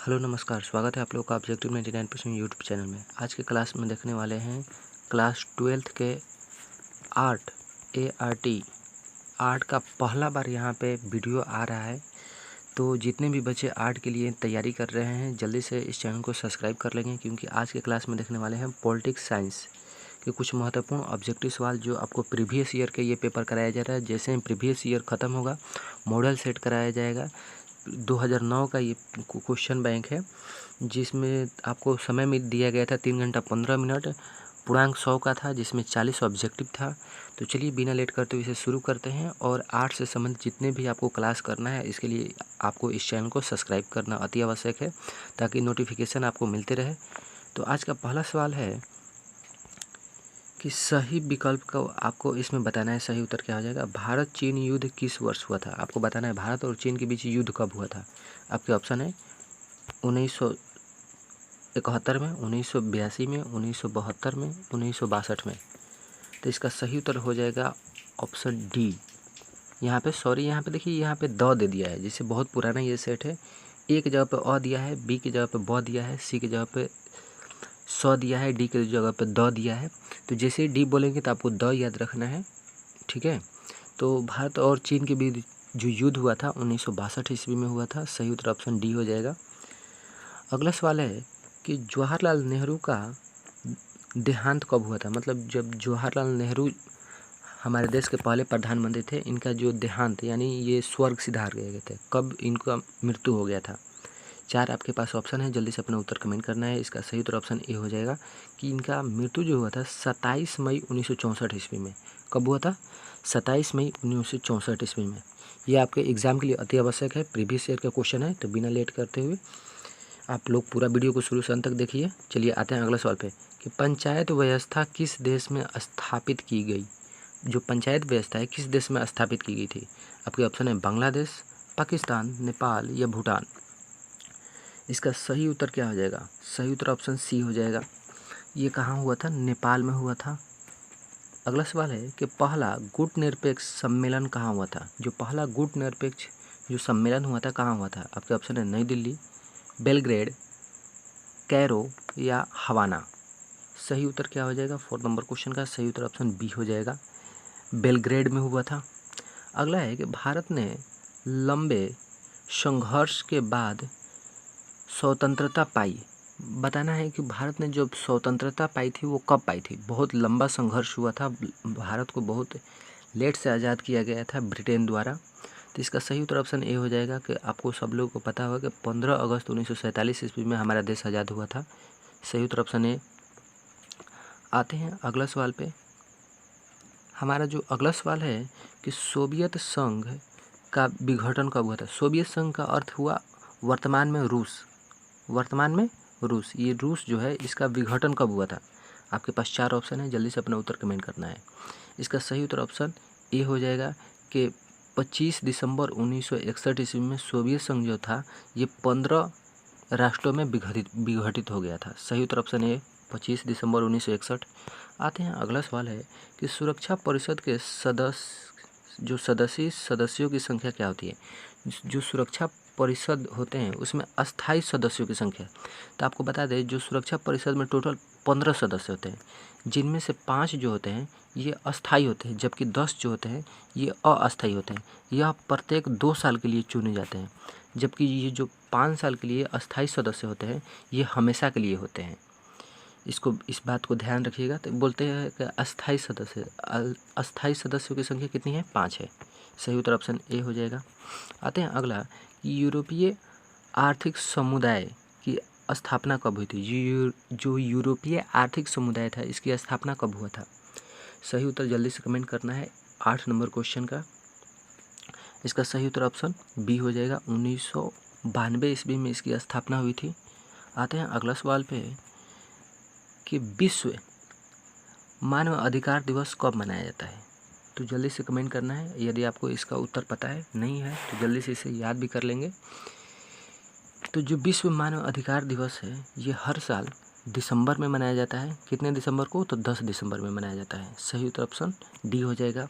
Hello नमस्कार, स्वागत है आप लोग का ऑब्जेक्टिव 99% यूट्यूब चैनल में। आज के क्लास में देखने वाले हैं क्लास 12th के आर्ट आर्ट का पहला बार यहाँ पे वीडियो आ रहा है। तो जितने भी बच्चे आर्ट के लिए तैयारी कर रहे हैं जल्दी से इस चैनल को सब्सक्राइब कर लेंगे, क्योंकि आज के क्लास में देखने वाले हैं पॉलिटिक्स साइंस के कुछ महत्वपूर्ण ऑब्जेक्टिव सवाल जो आपको प्रीवियस ईयर के ये पेपर कराया जा रहा है। जैसे ही प्रीवियस ईयर ख़त्म होगा मॉडल सेट कराया जाएगा। 2009 का ये क्वेश्चन बैंक है, जिसमें आपको समय में दिया गया था 3 घंटा 15 मिनट। पूर्णांक 100 का था, जिसमें 40 ऑब्जेक्टिव था। तो चलिए बिना लेट करते हुए इसे शुरू करते हैं। और आर्ट से संबंधित जितने भी आपको क्लास करना है, इसके लिए आपको इस चैनल को सब्सक्राइब करना अति आवश्यक है, ताकि नोटिफिकेशन आपको मिलते रहे। तो आज का पहला सवाल है कि सही विकल्प को आपको इसमें बताना है। सही उत्तर क्या हो जाएगा? भारत चीन युद्ध किस वर्ष हुआ था? आपको बताना है भारत और चीन के बीच युद्ध कब हुआ था। आपके ऑप्शन है 1971 में, 1982 में, 1972 में, 1962 में। तो इसका सही उत्तर हो जाएगा ऑप्शन डी। यहाँ पे देखिए, यहाँ पे द दे दिया है, जिससे बहुत पुराना ये सेट है। ए की जगह पे अ दिया है, बी की जगह पे ब दिया है, सी की जगह पे स दिया है, डी की जगह पे द दिया है। तो जैसे ही डी बोलेंगे तो आपको द याद रखना है, ठीक है। तो भारत और चीन के बीच जो युद्ध हुआ था 1962 ईस्वी में हुआ था। सही उत्तर ऑप्शन डी हो जाएगा। अगला सवाल है कि जवाहरलाल नेहरू का देहांत कब हुआ था? मतलब जब जवाहरलाल नेहरू हमारे देश के पहले प्रधानमंत्री थे, इनका जो देहांत यानी ये स्वर्ग सिधार गए थे, कब इनका मृत्यु हो गया था? 4 आपके पास ऑप्शन है, जल्दी से अपना उत्तर कमेंट करना है। इसका सही उत्तर ऑप्शन ए हो जाएगा कि इनका मृत्यु जो हुआ था 27 मई 1964 ईस्वी में। कब हुआ था? 27 मई 1964 ईस्वी में। ये आपके एग्जाम के लिए अति आवश्यक है, प्रीवियस ईयर का क्वेश्चन है। तो बिना लेट करते हुए आप लोग पूरा वीडियो को शुरू से अंत तक देखिए। चलिए आते हैं अगला सवाल पे कि पंचायत व्यवस्था किस देश में स्थापित की गई? जो पंचायत व्यवस्था है किस देश में स्थापित की गई थी? आपके ऑप्शन है बांग्लादेश, पाकिस्तान, नेपाल या भूटान। इसका सही उत्तर क्या हो जाएगा? सही उत्तर ऑप्शन सी हो जाएगा। ये कहाँ हुआ था? नेपाल में हुआ था। अगला सवाल है कि पहला गुट निरपेक्ष सम्मेलन कहाँ हुआ था? जो पहला गुट निरपेक्ष जो सम्मेलन हुआ था कहाँ हुआ था? आपके ऑप्शन है नई दिल्ली, बेलग्रेड, कैरो या हवाना। सही उत्तर क्या हो जाएगा 4 नंबर क्वेश्चन का? सही उत्तर ऑप्शन बी हो जाएगा, बेलग्रेड में हुआ था। अगला है कि भारत ने लंबे संघर्ष के बाद स्वतंत्रता पाई। बताना है कि भारत ने जब स्वतंत्रता पाई थी वो कब पाई थी? बहुत लंबा संघर्ष हुआ था, भारत को बहुत लेट से आज़ाद किया गया था ब्रिटेन द्वारा। तो इसका सही उत्तर ऑप्शन ए हो जाएगा कि आपको सब लोगों को पता होगा कि 15 अगस्त 1947 ईस्वी में हमारा देश आज़ाद हुआ था। सही उत्तर ऑप्शन ए। आते हैं अगला सवाल पे। हमारा जो अगला सवाल है कि सोवियत संघ का विघटन कब हुआ था? सोवियत संघ का अर्थ हुआ वर्तमान में रूस। वर्तमान में रूस, ये रूस जो है इसका विघटन कब हुआ था? आपके पास 4 ऑप्शन है, जल्दी से अपना उत्तर कमेंट करना है। इसका सही उत्तर ऑप्शन ए हो जाएगा कि 25 दिसंबर 1961 ईस्वी में सोवियत संघ जो था ये 15 राष्ट्रों में विघटित हो गया था। सही उत्तर ऑप्शन ए 25 दिसंबर 1961। आते हैं अगला सवाल है कि सुरक्षा परिषद के सदस्यों की संख्या क्या होती है? जो सुरक्षा परिषद होते हैं उसमें अस्थायी सदस्यों की संख्या। तो आपको बता दें जो सुरक्षा परिषद में टोटल 15 सदस्य होते हैं, जिनमें से 5 जो होते हैं ये अस्थायी होते हैं, जबकि 10 जो होते हैं ये अस्थायी होते हैं। यह प्रत्येक 2 साल के लिए चुने जाते हैं, जबकि ये जो 5 साल के लिए अस्थायी सदस्य होते हैं ये हमेशा के लिए होते हैं। इस बात को ध्यान रखिएगा। तो बोलते हैं कि अस्थायी सदस्यों की संख्या कितनी है? 5 है। सही उत्तर ऑप्शन ए हो जाएगा। आते हैं अगला कि यूरोपीय आर्थिक समुदाय की स्थापना कब हुई थी? जो यूरोपीय आर्थिक समुदाय था इसकी स्थापना कब हुआ था? सही उत्तर जल्दी से कमेंट करना है 8 नंबर क्वेश्चन का। इसका सही उत्तर ऑप्शन बी हो जाएगा, 1992 ईस्वी में इसकी स्थापना हुई थी। आते हैं अगला सवाल पे कि विश्व मानव अधिकार दिवस कब मनाया जाता है? तो जल्दी से कमेंट करना है। यदि आपको इसका उत्तर पता है नहीं है तो जल्दी से इसे याद भी कर लेंगे। तो जो विश्व मानव अधिकार दिवस है ये हर साल दिसंबर में मनाया जाता है। कितने दिसंबर को? तो 10 दिसंबर में मनाया जाता है। सही उत्तर ऑप्शन डी हो जाएगा।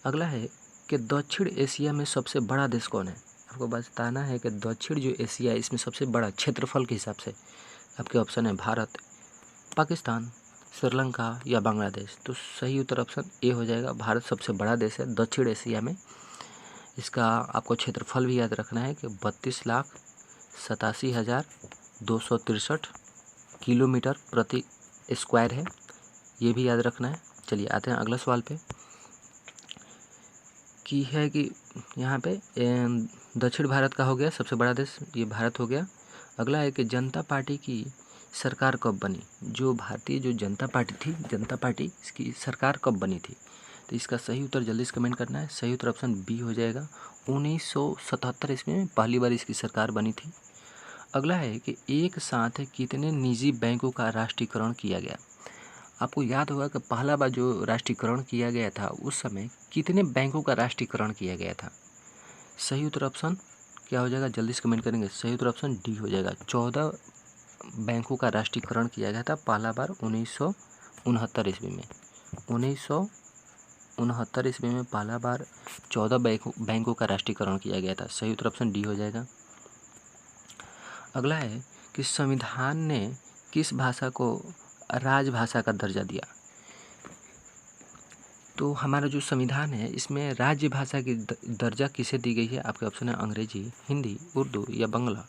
अगला है कि दक्षिण एशिया में सबसे बड़ा देश कौन है? आपको बताना है कि दक्षिण जो एशिया है इसमें सबसे बड़ा क्षेत्रफल के हिसाब से आपके ऑप्शन है भारत, पाकिस्तान, श्रीलंका या बांग्लादेश। तो सही उत्तर ऑप्शन ए हो जाएगा, भारत सबसे बड़ा देश है दक्षिण एशिया में। इसका आपको क्षेत्रफल भी याद रखना है कि 32,87,263 किलोमीटर प्रति स्क्वायर है, ये भी याद रखना है। चलिए आते हैं अगला सवाल पे कि है कि यहाँ पे दक्षिण भारत का हो गया सबसे बड़ा देश, ये भारत हो गया। अगला है कि जनता पार्टी की सरकार कब बनी? जो भारतीय जो जनता पार्टी थी, जनता पार्टी इसकी सरकार कब बनी थी? तो इसका सही उत्तर जल्दी से कमेंट करना है। सही उत्तर ऑप्शन बी हो जाएगा, 1977 ईस्वी में पहली बार इसकी सरकार बनी थी। अगला है कि एक साथ कितने निजी बैंकों का राष्ट्रीयकरण किया गया? आपको याद होगा कि पहला बार जो राष्ट्रीयकरण किया गया था उस समय कितने बैंकों का राष्ट्रीयकरण किया गया था? सही उत्तर ऑप्शन क्या हो जाएगा, जल्दी से कमेंट करेंगे। सही उत्तर ऑप्शन डी हो जाएगा, 14 बैंकों का राष्ट्रीयकरण किया गया था पहला बार 1969 ईस्वी में। 1969 ईस्वी में पहला बार 14 बैंकों का राष्ट्रीयकरण किया गया था। सही उत्तर ऑप्शन डी हो जाएगा। अगला है कि संविधान ने किस भाषा को राजभाषा का दर्जा दिया? तो हमारा जो संविधान है इसमें राज्य भाषा की दर्जा किसे दी गई है? आपके ऑप्शन है अंग्रेजी, हिंदी, उर्दू या बांग्ला।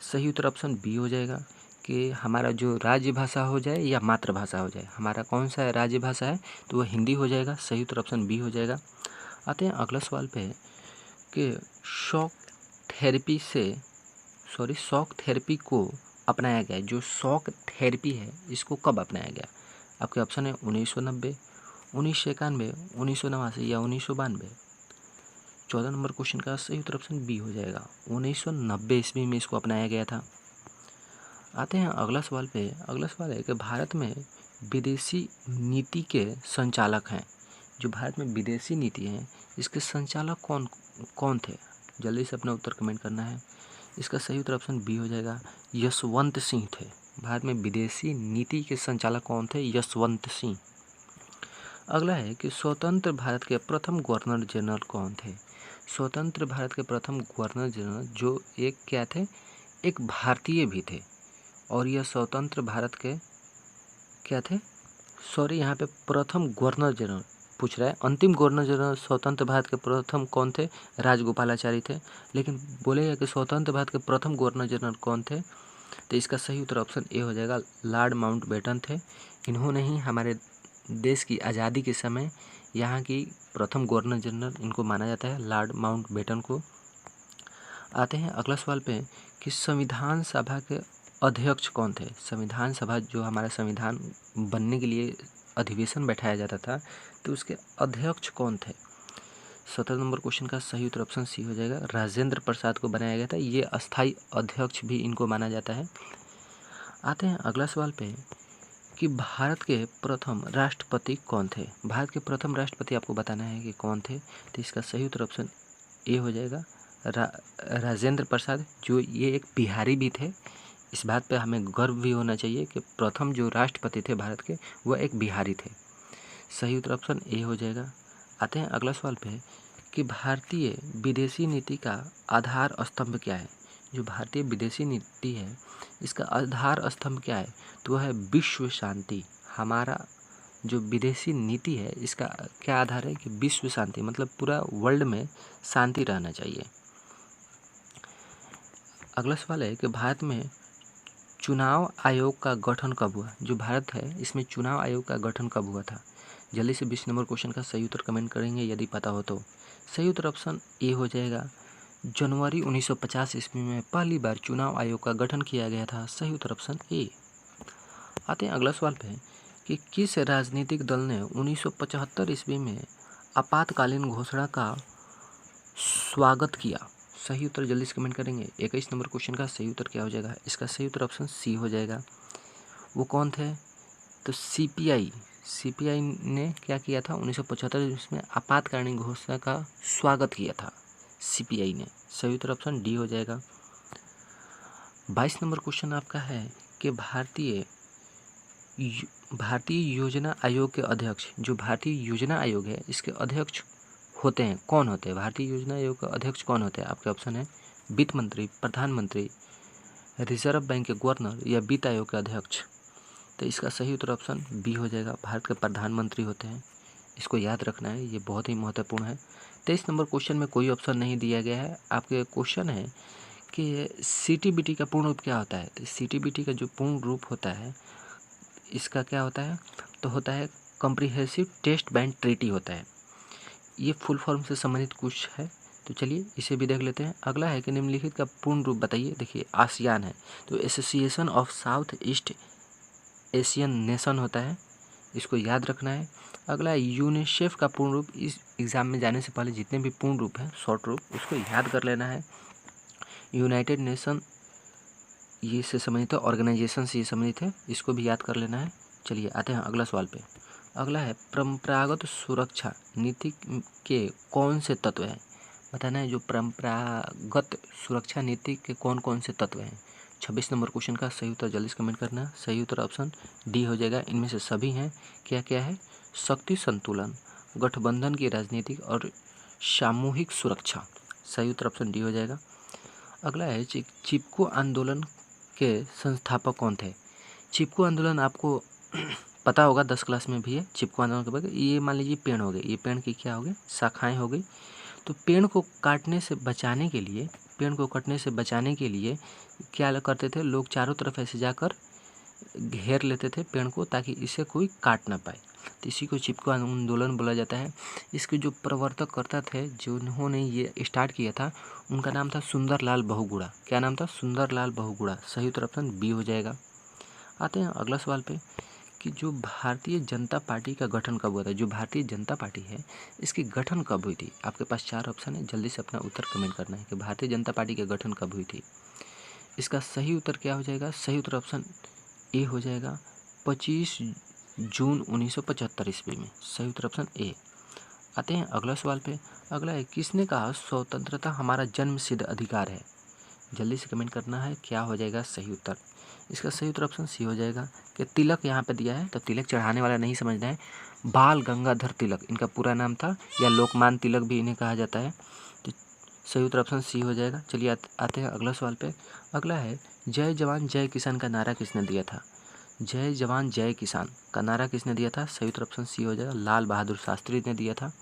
सही उत्तर ऑप्शन बी हो जाएगा कि हमारा जो राज्य भाषा हो जाए या मातृभाषा हो जाए। हमारा कौन सा राज्य भाषा है? तो वह हिंदी हो जाएगा। सही उत्तर ऑप्शन बी हो जाएगा। आते हैं अगला सवाल पे कि शॉक थेरेपी को अपनाया गया। जो शॉक थेरेपी है इसको कब अपनाया गया? आपके ऑप्शन है 1990, 1991, 1989 या 1992। 14 नंबर क्वेश्चन का सही उत्तर ऑप्शन बी हो जाएगा, 1990 ईस्वी में इसको अपनाया गया था। आते हैं अगला सवाल पे। अगला सवाल है कि भारत में विदेशी नीति के संचालक हैं। जो भारत में विदेशी नीति है इसके संचालक कौन कौन थे? जल्दी से अपना उत्तर कमेंट करना है। इसका सही उत्तर ऑप्शन बी हो जाएगा, यशवंत सिंह थे। भारत में विदेशी नीति के संचालक कौन थे? यशवंत सिंह। अगला है कि स्वतंत्र भारत के प्रथम गवर्नर जनरल कौन थे? स्वतंत्र भारत के प्रथम गवर्नर जनरल जो एक क्या थे? एक भारतीय भी थे। और यह स्वतंत्र भारत के क्या थे? यहाँ पे प्रथम गवर्नर जनरल पूछ रहा है। अंतिम गवर्नर जनरल स्वतंत्र भारत के प्रथम कौन थे? राजगोपालाचारी थे। लेकिन बोलेगा कि स्वतंत्र भारत के प्रथम गवर्नर जनरल कौन थे? तो इसका सही उत्तर ऑप्शन ए हो जाएगा, लॉर्ड माउंटबेटन थे। इन्होंने ही हमारे देश की आज़ादी के समय यहाँ की प्रथम गवर्नर जनरल इनको माना जाता है, लॉर्ड माउंटबेटन को। आते हैं अगला सवाल पे कि संविधान सभा के अध्यक्ष कौन थे? संविधान सभा जो हमारा संविधान बनने के लिए अधिवेशन बैठाया जाता था तो उसके अध्यक्ष कौन थे? 17 नंबर क्वेश्चन का सही उत्तर ऑप्शन सी हो जाएगा, राजेंद्र प्रसाद को बनाया गया था। ये अस्थाई अध्यक्ष भी इनको माना जाता है। आते हैं अगला सवाल पे कि भारत के प्रथम राष्ट्रपति कौन थे? भारत के प्रथम राष्ट्रपति आपको बताना है कि कौन थे। तो इसका सही उत्तर ऑप्शन ए हो जाएगा, राजेंद्र प्रसाद। जो ये एक बिहारी भी थे। इस बात पे हमें गर्व भी होना चाहिए कि प्रथम जो राष्ट्रपति थे भारत के वह एक बिहारी थे। सही उत्तर ऑप्शन ए हो जाएगा। आते हैं अगला सवाल पे कि भारतीय विदेशी नीति का आधार स्तंभ क्या है? जो भारतीय विदेशी नीति है इसका आधार स्तंभ क्या है? तो वह है विश्व शांति। हमारा जो विदेशी नीति है इसका क्या आधार है? कि विश्व शांति, मतलब पूरा वर्ल्ड में शांति रहना चाहिए। अगला सवाल है कि भारत में चुनाव आयोग का गठन कब हुआ? जो भारत है इसमें चुनाव आयोग का गठन कब हुआ था? जल्दी से 20 नंबर क्वेश्चन का सही उत्तर कमेंट करेंगे यदि पता हो तो। सही उत्तर ऑप्शन ए हो जाएगा, जनवरी 1950 ईस्वी में पहली बार चुनाव आयोग का गठन किया गया था। सही उत्तर ऑप्शन ए। आते हैं अगला सवाल पे कि किस राजनीतिक दल ने 1975 ईस्वी में आपातकालीन घोषणा का स्वागत किया? सही उत्तर जल्दी से कमेंट करेंगे। 21 नंबर क्वेश्चन का सही उत्तर क्या हो जाएगा? इसका सही उत्तर ऑप्शन सी हो जाएगा। वो कौन थे? तो सीपीआई ने क्या किया था? 1975 ईस्वी में आपातकालीन घोषणा का स्वागत किया था सीपीआई ने। सही उत्तर ऑप्शन डी हो जाएगा। 22 नंबर क्वेश्चन आपका है कि भारतीय योजना आयोग के अध्यक्ष, जो भारतीय योजना आयोग है इसके अध्यक्ष होते हैं कौन होते हैं? भारतीय योजना आयोग के अध्यक्ष कौन होते हैं? आपके ऑप्शन है वित्त मंत्री, प्रधानमंत्री, रिजर्व बैंक के गवर्नर या वित्त आयोग के अध्यक्ष। तो इसका सही उत्तर ऑप्शन बी हो जाएगा, भारत के प्रधानमंत्री होते हैं। इसको याद रखना है, ये बहुत ही महत्वपूर्ण है। 23 नंबर क्वेश्चन में कोई ऑप्शन नहीं दिया गया है। आपके क्वेश्चन है कि सीटीबीटी का पूर्ण रूप क्या होता है? तो सीटीबीटी का जो पूर्ण रूप होता है इसका क्या होता है? तो होता है कॉम्प्रिहेंसिव टेस्ट बैंड ट्रीटी होता है। ये फुल फॉर्म से संबंधित कुछ है, तो चलिए इसे भी देख लेते हैं। अगला है कि निम्नलिखित का पूर्ण रूप बताइए। देखिए आसियान है तो association of south east Asian nation होता है, इसको याद रखना है। अगला है यूनिसेफ का पूर्ण रूप। इस एग्ज़ाम में जाने से पहले जितने भी पूर्ण रूप हैं शॉर्ट रूप उसको याद कर लेना है। यूनाइटेड नेशन ये से संबंधित है, ऑर्गेनाइजेशन से ये संबंधित है, इसको भी याद कर लेना है। चलिए आते हैं अगला सवाल पे। अगला है परंपरागत सुरक्षा नीति के कौन से तत्व हैं? बताना है जो परंपरागत सुरक्षा नीति के कौन कौन से तत्व हैं। 26 नंबर क्वेश्चन का सही उत्तर जल्दी से कमेंट करना। सही उत्तर ऑप्शन डी हो जाएगा। इनमें से सभी हैं। क्या क्या है? शक्ति संतुलन, गठबंधन की राजनीति और सामूहिक सुरक्षा। सही उत्तर ऑप्शन डी हो जाएगा। अगला है चिपको आंदोलन के संस्थापक कौन थे? चिपको आंदोलन आपको पता होगा, 10 क्लास में भी है। चिपको आंदोलन के बाद ये मान लीजिए पेड़ हो गए, ये पेड़ की क्या हो गई? शाखाएं हो गई। तो पेड़ को काटने से बचाने के लिए, पेड़ को कटने से बचाने के लिए क्या करते थे लोग? चारों तरफ ऐसे जाकर घेर लेते थे पेड़ को ताकि इसे कोई काट ना पाए। तो इसी को चिपको आंदोलन बोला जाता है। इसके जो प्रवर्तक करता थे, जिन्होंने ये स्टार्ट किया था, उनका नाम था सुंदरलाल बहुगुणा। क्या नाम था? सुंदरलाल बहुगुणा। सही उत्तर ऑप्शन बी हो जाएगा। आते हैं अगला सवाल पे कि जो भारतीय जनता पार्टी का गठन कब हुआ था? जो भारतीय जनता पार्टी है इसकी गठन कब हुई थी? आपके पास 4 ऑप्शन है, जल्दी से अपना उत्तर कमेंट करना है कि भारतीय जनता पार्टी का गठन कब हुई थी। इसका सही उत्तर क्या हो जाएगा? सही उत्तर ऑप्शन ए हो जाएगा, 25 जून 1975 ईस्वी में। सही उत्तर ऑप्शन ए। आते हैं अगला सवाल पे। अगला है किसने कहा स्वतंत्रता हमारा जन्मसिद्ध अधिकार है? जल्दी से कमेंट करना है, क्या हो जाएगा सही उत्तर। इसका सही उत्तर ऑप्शन सी हो जाएगा कि तिलक यहाँ पे दिया है, तो तिलक चढ़ाने वाला नहीं समझना है। बाल गंगाधर तिलक इनका पूरा नाम था, या लोकमान्य तिलक भी इन्हें कहा जाता है। तो सही उत्तर ऑप्शन सी हो जाएगा। चलिए आते हैं अगला सवाल पे। अगला है जय जवान जय किसान का नारा किसने दिया था? जय जवान जय किसान का नारा किसने दिया था? सही उत्तर ऑप्शन सी हो जाएगा, लाल बहादुर शास्त्री ने दिया था।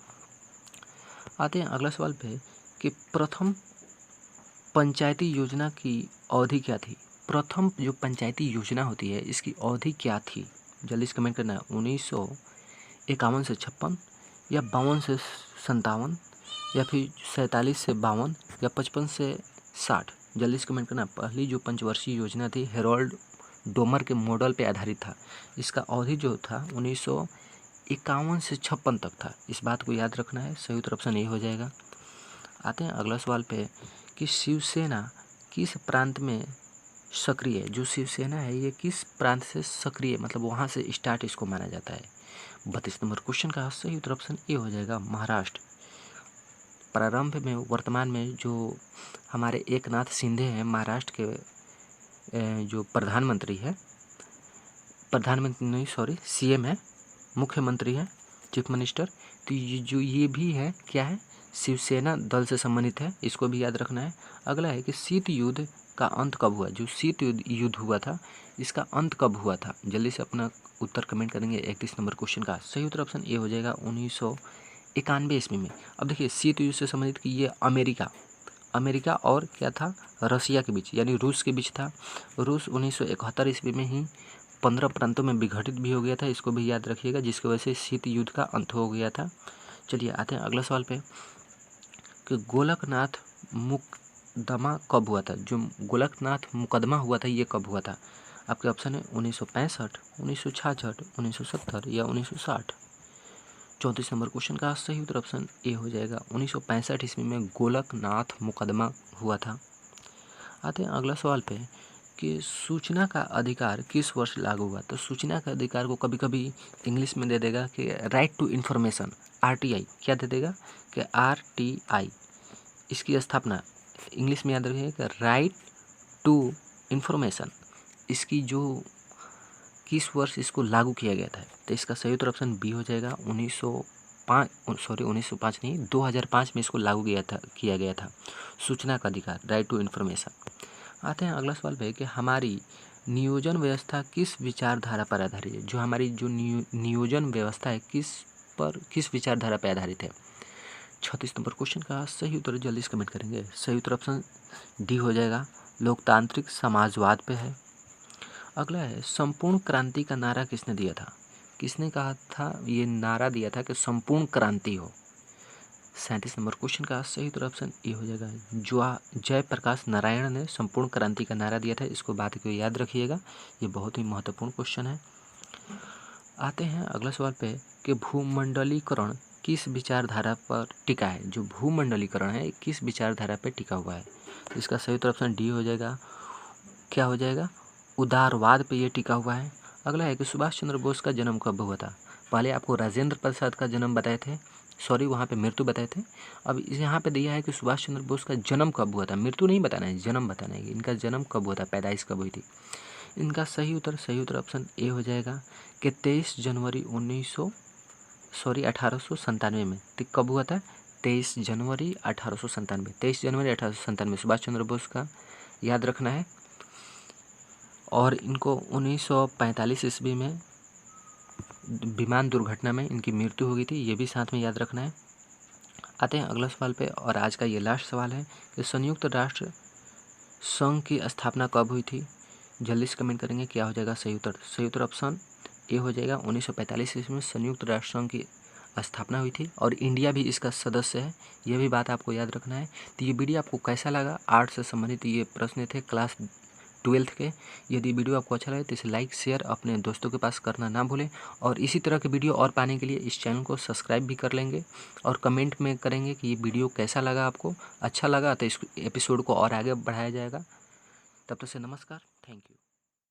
आते हैं अगला सवाल पे कि प्रथम पंचायती योजना की अवधि क्या थी? प्रथम जो पंचायती योजना होती है इसकी अवधि क्या थी? जल्दी से कमेंट करना है। 1951 से 56 या 52 से 57 या फिर 47 से 52 या 55 से 60। जल्दी से कमेंट करना। पहली जो पंचवर्षीय योजना थी हेरोल्ड डोमर के मॉडल पे आधारित था। इसका अवधि जो था 1951 से 56 तक था। इस बात को याद रखना है। सही उत्तर ऑप्शन ए हो जाएगा। आते हैं अगला सवाल पे कि शिवसेना किस प्रांत में सक्रिय है? जो शिवसेना है ये किस प्रांत से सक्रिय, मतलब वहाँ से स्टार्ट इसको माना जाता है। 32 नंबर क्वेश्चन का सही उत्तर ऑप्शन ए हो जाएगा, महाराष्ट्र। प्रारंभ में वर्तमान में जो हमारे एकनाथ शिंदे हैं महाराष्ट्र के जो प्रधानमंत्री है, प्रधानमंत्री नहीं सॉरी सीएम है, मुख्यमंत्री है, चीफ मिनिस्टर। तो ये भी है क्या है? शिवसेना दल से संबंधित है, इसको भी याद रखना है। अगला है कि शीत युद्ध का अंत कब हुआ? जो शीत युद्ध हुआ था इसका अंत कब हुआ था? जल्दी से अपना उत्तर कमेंट करेंगे 31 नंबर क्वेश्चन का। सही उत्तर ऑप्शन ए हो जाएगा, 1991 ईस्वी में। अब देखिए शीत युद्ध से संबंधित कि ये अमेरिका और क्या था? रसिया के बीच, यानी रूस के बीच था। रूस 1971 ईस्वी में ही 15 प्रांतों में विघटित भी हो गया था, इसको भी याद रखिएगा, जिसकी वजह से शीत युद्ध का अंत हो गया था। चलिए आते हैं अगला सवाल पे कि गोलकनाथ मुकदमा कब हुआ था? जो गोलकनाथ मुकदमा हुआ था ये कब हुआ था? आपके ऑप्शन है 1965, 1966, 1970 या 1960। 34 नंबर क्वेश्चन का सही उत्तर ऑप्शन ए हो जाएगा, 1965 ईस्वी में गोलकनाथ मुकदमा हुआ था। आते हैं अगला सवाल पे कि सूचना का अधिकार किस वर्ष लागू हुआ? तो सूचना का अधिकार को कभी कभी इंग्लिश में दे देगा कि राइट टू इन्फॉर्मेशन, आरटीआई। क्या दे देगा? कि आरटीआई। इसकी स्थापना इंग्लिश में याद रखिए कि राइट टू इन्फॉर्मेशन। इसकी जो किस वर्ष इसको लागू किया गया था? तो इसका सही उत्तर ऑप्शन बी हो जाएगा, 1905 नहीं, 2005 में इसको लागू किया गया था। सूचना का अधिकार, राइट टू इन्फॉर्मेशन। आते हैं अगला सवाल पे कि हमारी नियोजन व्यवस्था किस विचारधारा पर आधारित है। जो हमारी जो नियोजन व्यवस्था है किस विचारधारा पर आधारित है। 36 नंबर क्वेश्चन का सही उत्तर जल्दी से कमेंट करेंगे। सही उत्तर ऑप्शन डी हो जाएगा, लोकतांत्रिक समाजवाद पे है। अगला है संपूर्ण क्रांति का नारा किसने दिया था। किसने कहा था, ये नारा दिया था कि संपूर्ण क्रांति हो। 37 नंबर क्वेश्चन का सही उत्तर ऑप्शन ए हो जाएगा, जयप्रकाश नारायण ने संपूर्ण क्रांति का नारा दिया था। इसको बात को याद रखिएगा, ये बहुत ही महत्वपूर्ण क्वेश्चन है। आते हैं अगला सवाल पे कि भूमंडलीकरण किस विचारधारा पर टिका है। जो भूमंडलीकरण है किस विचारधारा पर टिका हुआ है। तो इसका सही उत्तर ऑप्शन डी हो जाएगा, क्या हो जाएगा, उदारवाद पे ये टिका हुआ है। अगला है कि सुभाष चंद्र बोस का जन्म कब हुआ था। पहले आपको राजेंद्र प्रसाद का जन्म बताए थे, वहाँ पे मृत्यु बताए थे। अब यहाँ पे दिया है कि सुभाष चंद्र बोस का जन्म कब हुआ था। मृत्यु नहीं बताना है, जन्म बताना है। इनका जन्म कब हुआ था, पैदाइश कब हुई थी। इनका सही उत्तर ऑप्शन ए हो जाएगा कि 23 जनवरी 1897 में। तो कब हुआ था, 23 जनवरी 1897। 23 जनवरी 1897 सुभाष चंद्र बोस का याद रखना है। और इनको 1945 ईस्वी में विमान दुर्घटना में इनकी मृत्यु हो गई थी, ये भी साथ में याद रखना है। आते हैं अगला सवाल पे, और आज का ये लास्ट सवाल है कि संयुक्त राष्ट्र संघ की स्थापना कब हुई थी। जल्दी से कमेंट करेंगे, क्या हो जाएगा सही उत्तर। सही उत्तर ऑप्शन ए हो जाएगा, 1945 ईस्वी में संयुक्त राष्ट्र संघ की स्थापना हुई थी और इंडिया भी इसका सदस्य है। यह भी बात आपको याद रखना है। तो ये वीडियो आपको कैसा लगा, आर्ट से संबंधित ये प्रश्न थे क्लास 12th के। यदि वीडियो आपको अच्छा लगे तो इसे लाइक शेयर अपने दोस्तों के पास करना ना भूलें। और इसी तरह के वीडियो और पाने के लिए इस चैनल को सब्सक्राइब भी कर लेंगे और कमेंट में करेंगे कि ये वीडियो कैसा लगा आपको। अच्छा लगा तो इस एपिसोड को और आगे बढ़ाया जाएगा। तब तक से नमस्कार, थैंक यू।